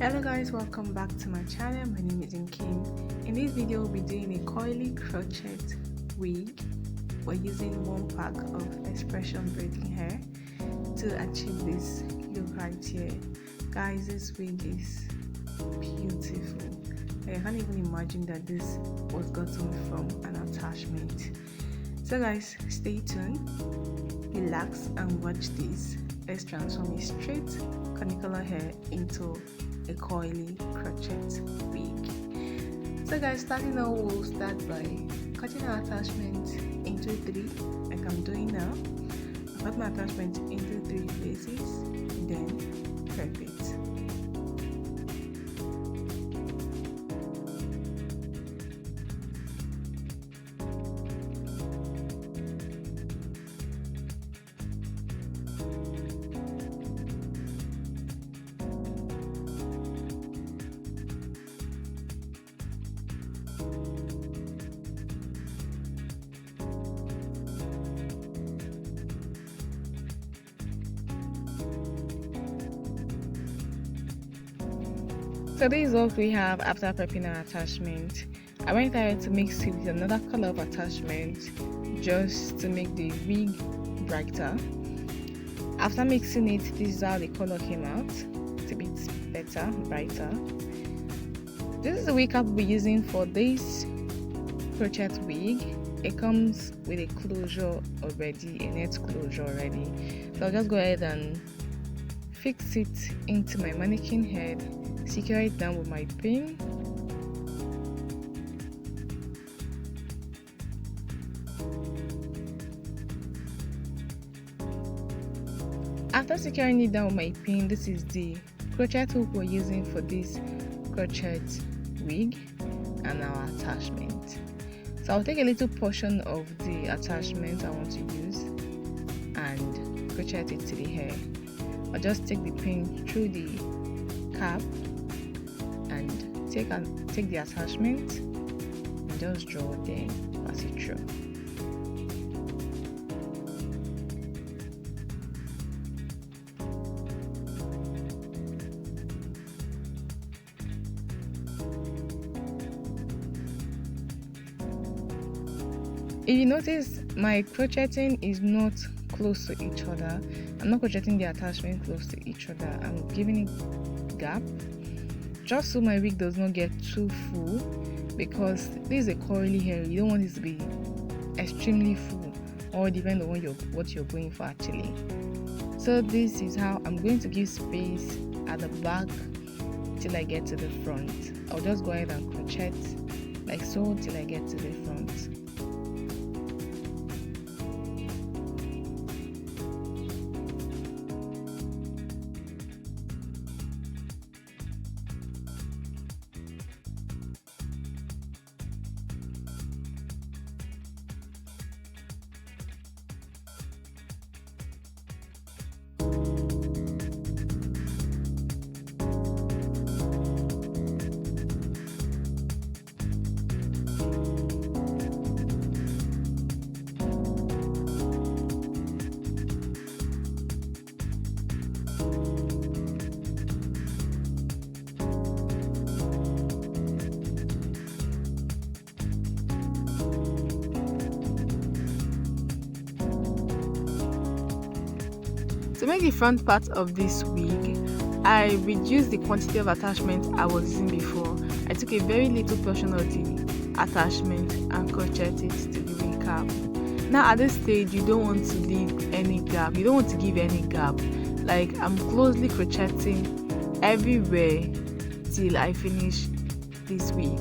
Hello guys, welcome back to my channel. My name is Kim. In this video, we'll be doing a coily crochet wig. We're using one pack of X-Pression braiding hair to achieve this look right here. Guys, this wig is beautiful. I can't even imagine that this was gotten from an attachment. So guys, stay tuned, relax and watch this. Let's transform a straight conical hair into a coily crochet wig. So guys, starting out, we'll start by cutting our attachment into three, like I'm doing now. I cut my attachment into 3 places, then prep it. So this is what we have after prepping our attachment. I went ahead to mix it with another color of attachment just to make the wig brighter. After mixing it, this is how the color came out. It's a bit better, brighter. This is the wig I'll be using for this crochet wig. It comes with a closure already, a net closure already. So I'll just go ahead and fix it into my mannequin head. Secure it down with my pin. After securing it down with my pin, this is the crochet hook we're using for this crochet wig and our attachment. So I'll take a little portion of the attachment I want to use and crochet it to the hair. I'll just take the pin through the cap and take the attachment and just draw it in, pass it through. If you notice, my crocheting is not close to each other. I'm not crocheting the attachment close to each other. I'm giving it gap just so my wig does not get too full, because this is a curly hair. You don't want it to be extremely full, or depend on what you're going for actually. So this is how I'm going to give space at the back till I get to the front. I'll just go ahead and crochet like so till I get to the front. To make the front part of this wig, I reduced the quantity of attachment I was using before. I took a very little portion of the attachment and crocheted it to the wig cap. Now at this stage, you don't want to leave any gap. You don't want to give any gap. Like, I'm closely crocheting everywhere till I finish this wig.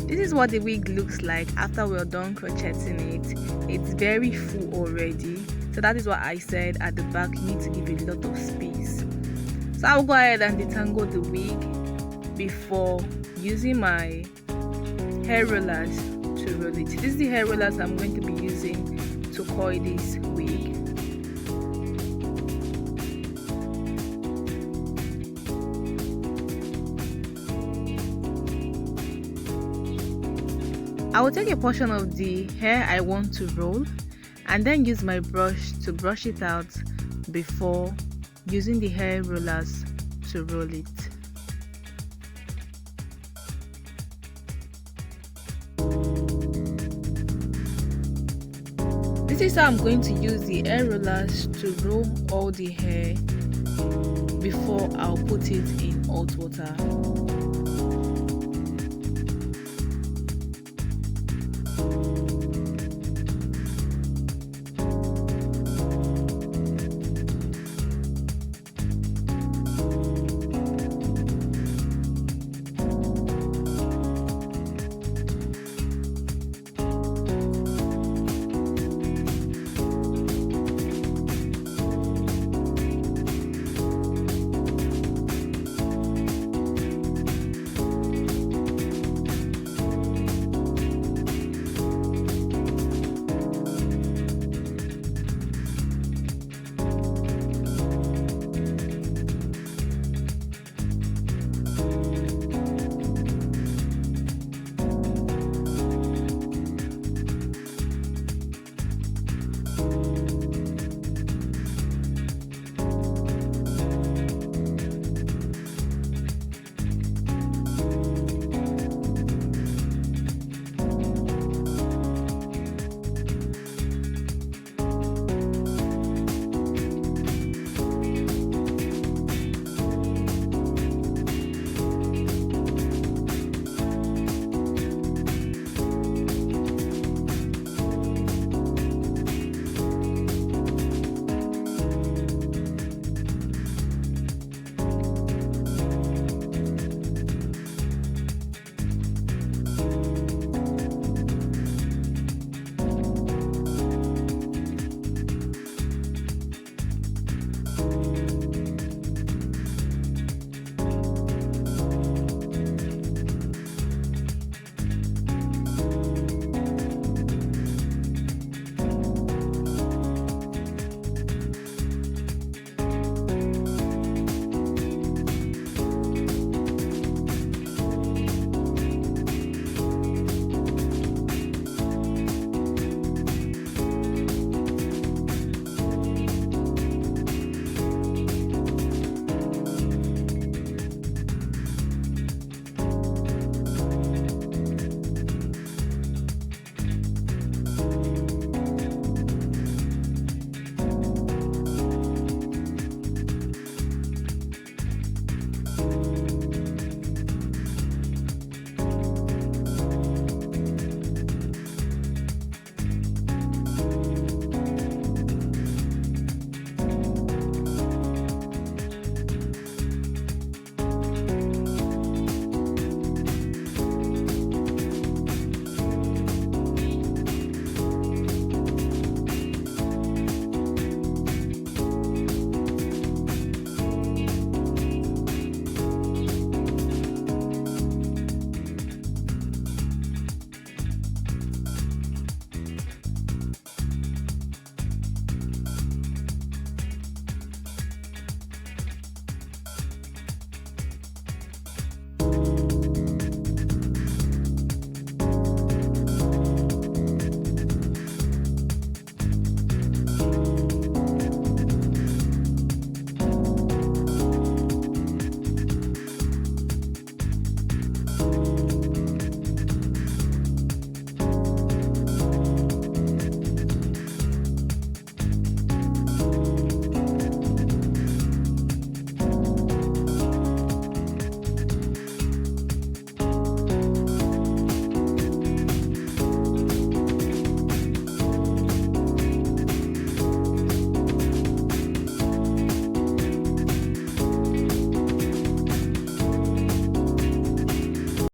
This is what the wig looks like after we're done crocheting it. It's very full already, so that is what I said at the back you need to give a lot of space. So I'll go ahead and detangle the wig before using my hair rollers to roll it. This is the hair rollers I'm going to be using to coil this wig. I will take a portion of the hair I want to roll and then use my brush to brush it out before using the hair rollers to roll it. This is how I'm going to use the hair rollers to roll all the hair before I'll put it in hot water.